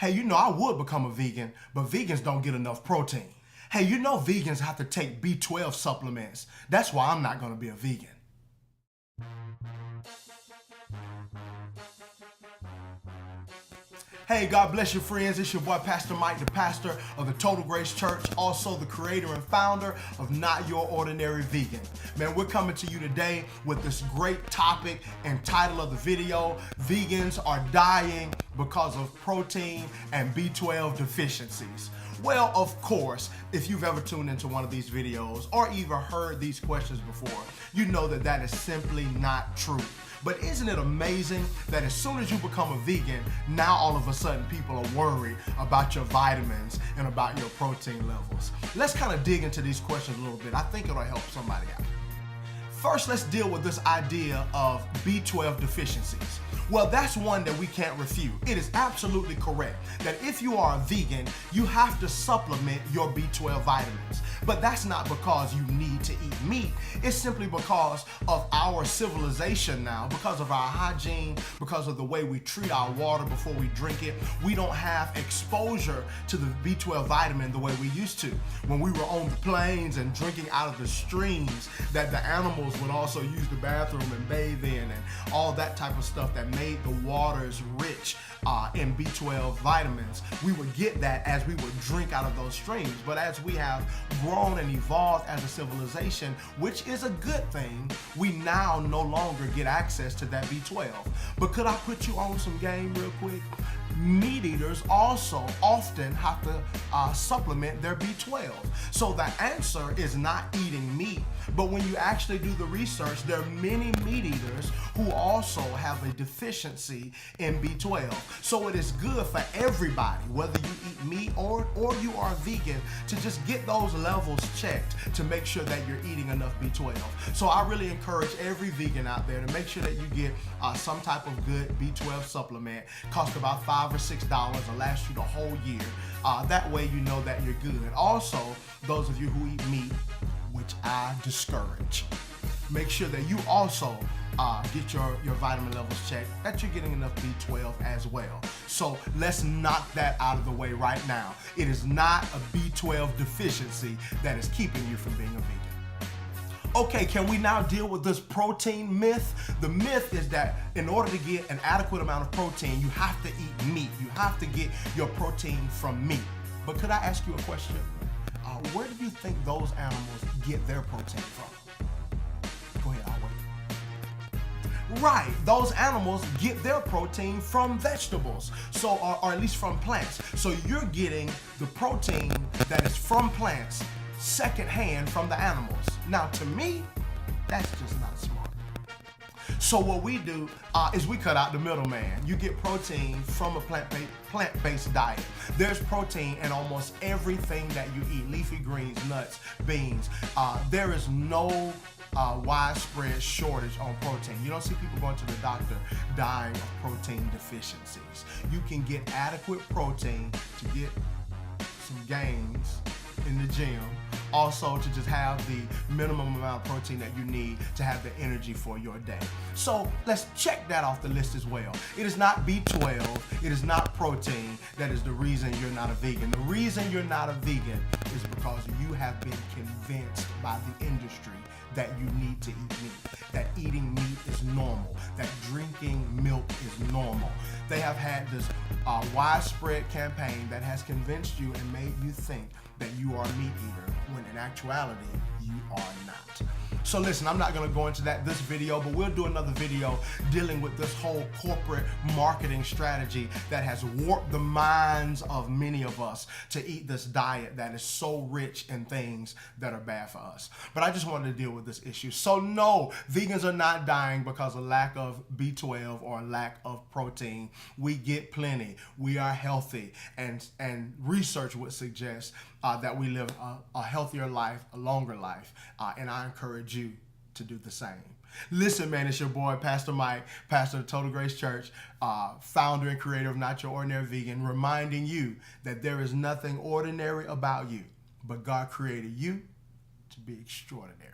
Hey, I would become a vegan, but vegans don't get enough protein. Hey, vegans have to take B12 supplements. That's why I'm not going to be a vegan. Hey, God bless you, friends. It's your boy, Pastor Mike, the pastor of the Total Grace Church, also the creator and founder of Not Your Ordinary Vegan. Man, we're coming to you today with this great topic and title of the video: Vegans are dying because of protein and B12 deficiencies. Well, of course, if you've ever tuned into one of these videos or even heard these questions before, you know that that is simply not true. But isn't it amazing that as soon as you become a vegan, now all of a sudden people are worried about your vitamins and about your protein levels? Let's kind of dig into these questions a little bit. I think it'll help somebody out. First, let's deal with this idea of B12 deficiencies. Well, that's one that we can't refute. It is absolutely correct that if you are a vegan, you have to supplement your B12 vitamins. But that's not because you need to eat meat. It's simply because of our civilization now, because of our hygiene, because of the way we treat our water before we drink it. We don't have exposure to the B12 vitamin the way we used to. When we were on the plains and drinking out of the streams that the animals would also use the bathroom and bathe in, and all that type of stuff that made the waters rich in B12 vitamins. We would get that as we would drink out of those streams. But as we have grown and evolved as a civilization, which is a good thing, we now no longer get access to that B12. But could I put you on some game real quick? Meat eaters also often have to supplement their B12. So the answer is not eating meat, but when you actually do the research, there are many meat eaters who also have a deficiency in B12. So it is good for everybody, whether you eat meat or you are vegan, to just get those levels checked to make sure that you're eating enough B12. So I really encourage every vegan out there to make sure that you get some type of good B12 supplement. Cost about $5 or $6, will last you the whole year. That way you know that you're good. Also, those of you who eat meat, which I discourage, make sure that you also get your vitamin levels checked, that you're getting enough B12 as well. So let's knock that out of the way right now. It is not a B12 deficiency that is keeping you from being a vegan. Okay, can we now deal with this protein myth? The myth is that in order to get an adequate amount of protein, you have to eat meat. You have to get your protein from meat. But could I ask you a question? Where do you think those animals get their protein from? Go ahead, I'll wait. Right, those animals get their protein from vegetables, so or at least from plants. So you're getting the protein that is from plants secondhand from the animals. Now, to me, that's just not smart. So what we do is we cut out the middleman. You get protein from a plant-based diet. There's protein in almost everything that you eat: leafy greens, nuts, beans. There is no widespread shortage on protein. You don't see people going to the doctor dying of protein deficiencies. You can get adequate protein to get some gains in the gym, also to just have the minimum amount of protein that you need to have the energy for your day. So let's check that off the list as well. It is not B12, it is not protein that is the reason you're not a vegan. The reason you're not a vegan is because you have been convinced by the industry that you need to eat meat, that eating meat is normal, that drinking milk is normal. They have had this widespread campaign that has convinced you and made you think that you are a meat eater, when in actuality, you are not. So listen, I'm not gonna go into this video, but we'll do another video dealing with this whole corporate marketing strategy that has warped the minds of many of us to eat this diet that is so rich in things that are bad for us. But I just wanted to deal with this issue. So no, vegans are not dying because of lack of B12 or lack of protein. We get plenty. We are healthy, and research would suggest that we live a healthier life, a longer life, and I encourage you to do the same. Listen, man, it's your boy, Pastor Mike, pastor of Total Grace Church, founder and creator of Not Your Ordinary Vegan, reminding you that there is nothing ordinary about you, but God created you to be extraordinary.